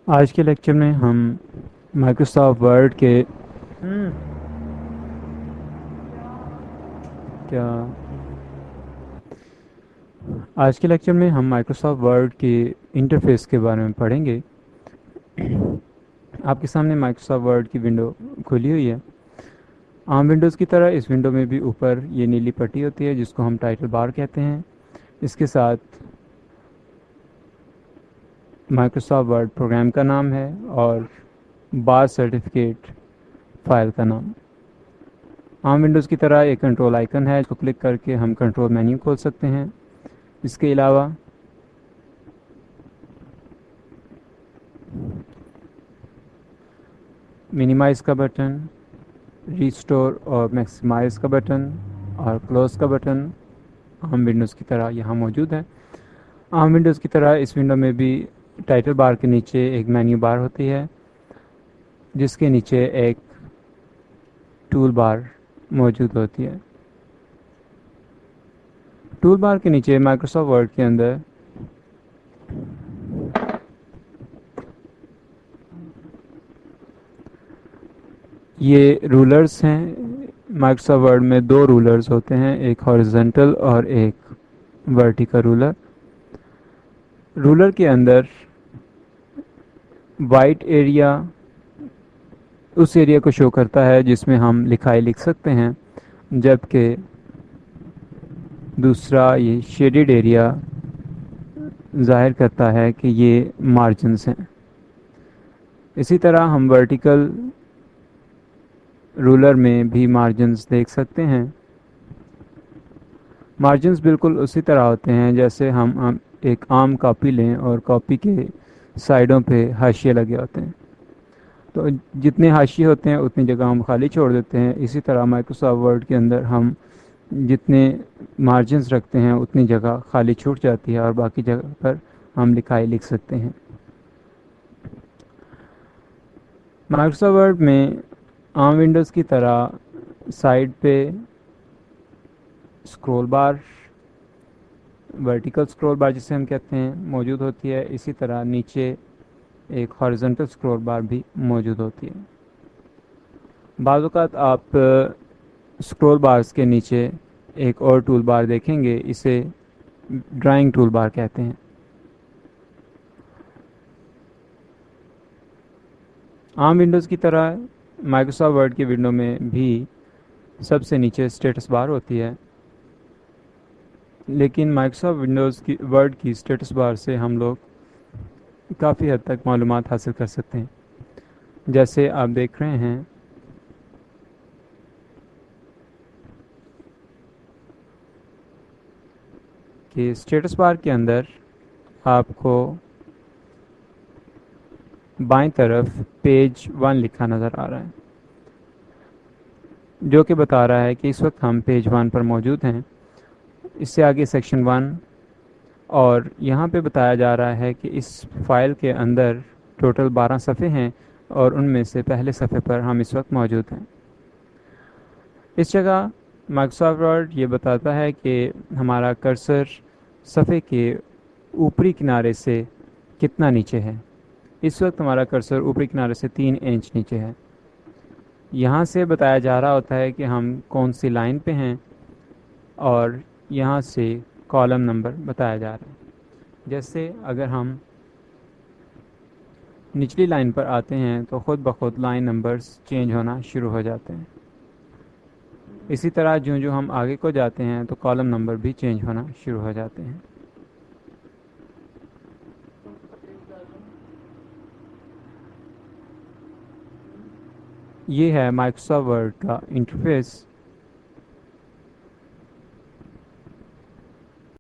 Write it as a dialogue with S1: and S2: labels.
S1: آج کے لیکچر میں ہم مائکروسافٹ ورڈ کے کیا آج کے لیکچر میں ہم مائکروسافٹ ورڈ کے انٹرفیس کے بارے میں پڑھیں گے۔ آپ کے سامنے مائکروسافٹ ورڈ کی ونڈو کھلی ہوئی ہے۔ عام ونڈوز کی طرح اس ونڈو میں بھی اوپر یہ نیلی پٹی ہوتی ہے جس کو ہم ٹائٹل بار کہتے ہیں۔ اس کے ساتھ مائکروسافٹ ورڈ پروگرام کا نام ہے اور بار سرٹیفکیٹ فائل کا نام۔ عام ونڈوز کی طرح ایک کنٹرول آئیکن ہے، اس کو کلک کر کے ہم کنٹرول مینیو کھول سکتے ہیں۔ اس کے علاوہ منیمائز کا بٹن، ریسٹور اور میکسیمائز کا بٹن اور کلوز کا بٹن عام ونڈوز کی طرح یہاں موجود ہے۔ عام ونڈوز کی طرح اس ونڈو میں بھی ٹائٹل بار کے نیچے ایک مینیو بار ہوتی ہے جس کے نیچے ایک ٹول بار موجود ہوتی ہے۔ ٹول بار کے نیچے مائکروسافٹ ورڈ کے اندر یہ رولرز ہیں۔ مائکروسافٹ ورڈ میں دو رولرز ہوتے ہیں، ایک ہاریزونٹل اور ایک ورٹیکل رولر۔ رولر کے اندر وائٹ ایریا اس ایریا کو شو کرتا ہے جس میں ہم لکھائی لکھ سکتے ہیں، جبکہ دوسرا یہ شیڈڈ ایریا ظاہر کرتا ہے کہ یہ مارجنز ہیں۔ اسی طرح ہم ورٹیکل رولر میں بھی مارجنز دیکھ سکتے ہیں۔ مارجنز بالکل اسی طرح ہوتے ہیں جیسے ہم ایک عام کاپی لیں اور کاپی کے سائڈوں پہ حاشیے لگے ہوتے ہیں، تو جتنے حاشیے ہوتے ہیں اتنی جگہ ہم خالی چھوڑ دیتے ہیں۔ اسی طرح مائکروسافٹ ورڈ کے اندر ہم جتنے مارجنز رکھتے ہیں اتنی جگہ خالی چھوٹ جاتی ہے اور باقی جگہ پر ہم لکھائی لکھ سکتے ہیں۔ مائکروسافٹ ورڈ میں عام ونڈوز کی طرح سائڈ پہ اسکرول بار، ورٹیکل اسکرول بار جسے ہم کہتے ہیں، موجود ہوتی ہے۔ اسی طرح نیچے ایک ہاریزونٹل اسکرول بار بھی موجود ہوتی ہے۔ بعض اوقات آپ اسکرول بارز کے نیچے ایک اور ٹول بار دیکھیں گے، اسے ڈرائنگ ٹول بار کہتے ہیں۔ عام ونڈوز کی طرح مائکروسافٹ ورڈ کی ونڈو میں بھی سب سے نیچے اسٹیٹس بار ہوتی ہے، لیکن مائکروسافٹ ونڈوز کی ورڈ کی اسٹیٹس بار سے ہم لوگ کافی حد تک معلومات حاصل کر سکتے ہیں۔ جیسے آپ دیکھ رہے ہیں کہ اسٹیٹس بار کے اندر آپ کو بائیں طرف پیج 1 لکھا نظر آ رہا ہے، جو کہ بتا رہا ہے کہ اس وقت ہم پیج 1 پر موجود ہیں۔ اس سے آگے سیکشن 1 اور یہاں پہ بتایا جا رہا ہے کہ اس فائل کے اندر ٹوٹل 12 صفحے ہیں اور ان میں سے پہلے صفحے پر ہم اس وقت موجود ہیں۔ اس جگہ مائکروسافٹ ورڈ یہ بتاتا ہے کہ ہمارا کرسر صفحے کے اوپری کنارے سے کتنا نیچے ہے۔ اس وقت ہمارا کرسر اوپری کنارے سے 3 انچ نیچے ہے۔ یہاں سے بتایا جا رہا ہوتا ہے کہ ہم کون سی لائن پہ ہیں اور یہاں سے کالم نمبر بتایا جا رہا ہے۔ جیسے اگر ہم نچلی لائن پر آتے ہیں تو خود بخود لائن نمبرز چینج ہونا شروع ہو جاتے ہیں۔ اسی طرح جو ہم آگے کو جاتے ہیں تو کالم نمبر بھی چینج ہونا شروع ہو جاتے ہیں۔ یہ ہے مائکروسافٹ ورڈ کا انٹرفیس۔